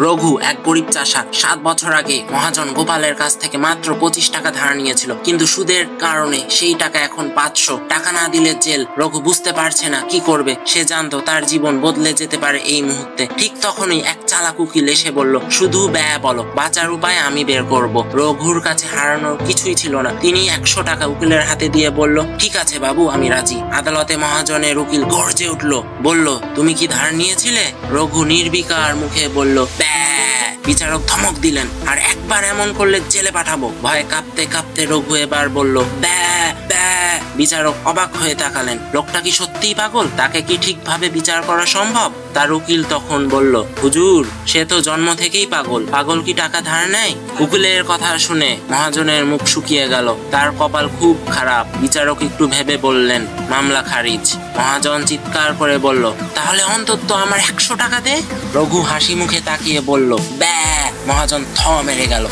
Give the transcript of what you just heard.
রঘু এক গরিব চাষা। 7 বছর আগে মহাজন গোপালের কাছ থেকে মাত্র 25 টাকা ধার নিয়েছিল, কিন্তু সুদের কারণে সেই টাকা এখন 500 টাকা। না দিলে জেল। রঘু বুঝতে পারছে না কি করবে। সে জানতো তার জীবন বদলে যেতে পারে এই মুহূর্তে। ঠিক তখনই এক চালাক উকিল এসে বলল, শুধু ব্যয় বলো, বাঁচার উপায় আমি বের করব। রঘুর কাছে হারানোর কিছুই ছিল না। তিনি 100 টাকা উকিলের হাতে দিয়ে বলল, ঠিক আছে বাবু, আমি রাজি। আদালতে মহাজনের উকিল গর্জে উঠল, বলল, তুমি কি ধার নিয়েছিলে? রঘু নির্বিকার মুখে বলল, বিচারক ধমক দিলেন, আর একবার এমন করলে জেলে পাঠাবো। ভয়ে কাঁপতে কাঁপতে রঘু এবার বলল, বিচারক অবাক হয়ে তাকালেন। লোকটা কি সত্যিই পাগল? তাকে কি ঠিকভাবে বিচার করা সম্ভব? তার উকিল তখন বলল, হুজুর, সে তো জন্ম থেকেই পাগল। পাগল কি টাকা ধার নেয়? উকিলের কথা শুনে মহাজনের মুখ শুকিয়ে গেল। তার কপাল খুব খারাপ। বিচারক একটু ভেবে বললেন, মামলা খারিজ। মহাজন চিৎকার করে বলল, তাহলে অন্তত আমার 100 টাকা দে। রঘু হাসি মুখে তাকিয়ে বলল, মহাজন থ মেরে গেল।